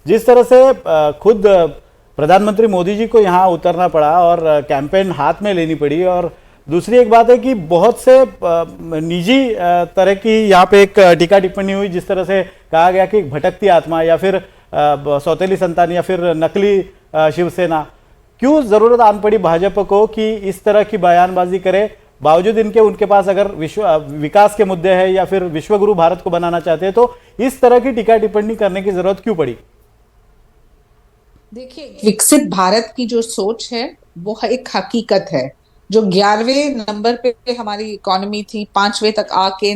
जिस तरह से खुद प्रधानमंत्री मोदी जी को यहाँ उतरना पड़ा और कैंपेन हाथ में लेनी पड़ी, और दूसरी एक बात है कि बहुत से निजी तरह की यहाँ पे एक टीका टिप्पणी हुई, जिस तरह से कहा गया कि भटकती आत्मा या फिर सौतेली संतान या फिर नकली शिवसेना। क्यों जरूरत आन पड़ी भाजपा को कि इस तरह की बयानबाजी करे, बावजूद इनके उनके पास अगर विकास के मुद्दे हैं या फिर विश्वगुरु भारत को बनाना चाहते हैं, तो इस तरह की टीका टिप्पणी करने की जरूरत क्यों पड़ी? देखिए, विकसित भारत की जो सोच है वो एक हकीकत है। जो 11वें नंबर पे हमारी इकोनॉमी थी, 5वें तक आके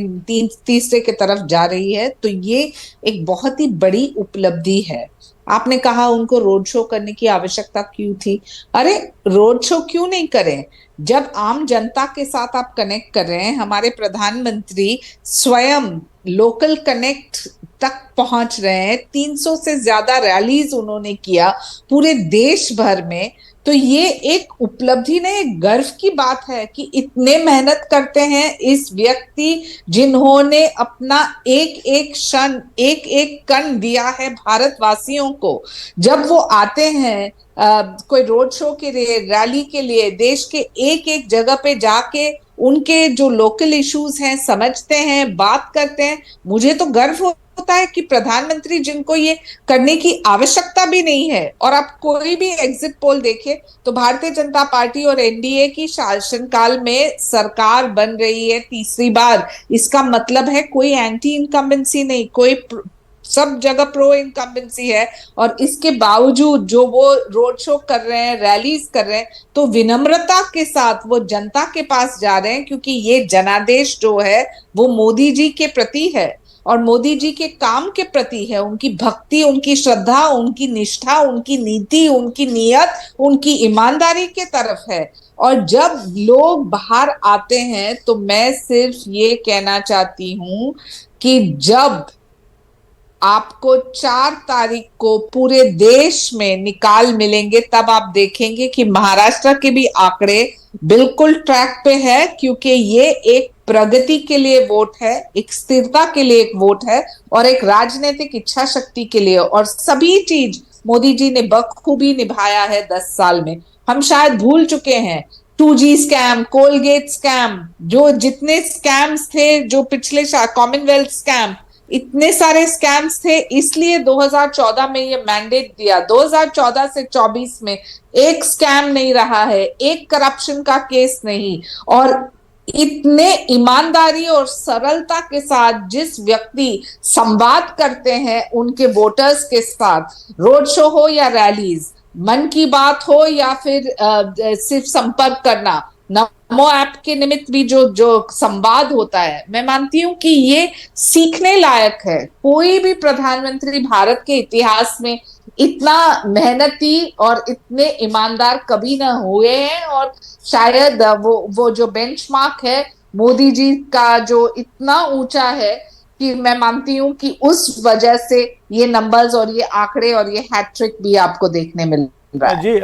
तीसरे के तरफ जा रही है, तो ये एक बहुत ही बड़ी उपलब्धि है। आपने कहा उनको रोड शो करने की आवश्यकता क्यों थी? अरे रोड शो क्यों नहीं करें? जब आम जनता के साथ आप कनेक्ट कर रहे हैं, हमारे प्रधानमंत्री स्वयं लोकल कनेक्ट तक पहुंच रहे हैं, 300 से ज्यादा रैलीज उन्होंने किया पूरे देश भर में, तो ये एक उपलब्धि नहीं, एक गर्व की बात है कि इतने मेहनत करते हैं इस व्यक्ति जिन्होंने अपना एक एक क्षण, एक एक कण दिया है भारतवासियों को। जब वो आते हैं कोई रोड शो के लिए, रैली के लिए, देश के एक एक जगह पे जाके उनके जो लोकल इश्यूज हैं समझते हैं, बात करते हैं, मुझे तो गर्व होता है कि प्रधानमंत्री जिनको ये करने की आवश्यकता भी नहीं है। और आप कोई भी एग्जिट पोल देखिए तो भारतीय जनता पार्टी और एनडीए की शासनकाल में सरकार बन रही है तीसरी बार। इसका मतलब है कोई एंटी इनकम्बेंसी नहीं, कोई सब जगह प्रो इनकम्बेंसी है। और इसके बावजूद जो वो रोड शो कर रहे हैं, रैलीज कर रहे हैं, तो विनम्रता के साथ वो जनता के पास जा रहे हैं, क्योंकि ये जनादेश जो है वो मोदी जी के प्रति है और मोदी जी के काम के प्रति है। उनकी भक्ति, उनकी श्रद्धा, उनकी निष्ठा, उनकी नीति, उनकी नियत, उनकी ईमानदारी के तरफ है। और जब लोग बाहर आते हैं तो मैं सिर्फ ये कहना चाहती हूं कि जब आपको 4 तारीख को पूरे देश में निकाल मिलेंगे, तब आप देखेंगे कि महाराष्ट्र के भी आंकड़े बिल्कुल ट्रैक पे है, क्योंकि ये एक प्रगति के लिए वोट है, एक स्थिरता के लिए एक वोट है, और एक राजनीतिक इच्छा शक्ति के लिए। और सभी चीज मोदी जी ने बखूबी निभाया है 10 साल में। हम शायद भूल चुके हैं 2G स्कैम, कोलगेट स्कैम, जो जितने स्कैम्स थे, जो पिछले कॉमनवेल्थ स्कैम, इतने सारे स्कैम्स थे, इसलिए 2014 में ये मैंडेट दिया। 2014 से 24 में एक स्कैम नहीं रहा है, एक करप्शन का केस नहीं। और इतने ईमानदारी और सरलता के साथ जिस व्यक्ति संवाद करते हैं उनके वोटर्स के साथ, रोड शो हो या रैलीज, मन की बात हो या फिर सिर्फ संपर्क करना, नमो ऐप के निमित्त भी जो जो संवाद होता है, मैं मानती हूं कि ये सीखने लायक है। कोई भी प्रधानमंत्री भारत के इतिहास में इतना मेहनती और इतने ईमानदार कभी ना हुए हैं। और शायद वो जो बेंचमार्क है मोदी जी का, जो इतना ऊंचा है, कि मैं मानती हूं कि उस वजह से ये नंबर्स और ये आंकड़े और ये हैट्रिक भी आपको देखने मिल रहा है। जी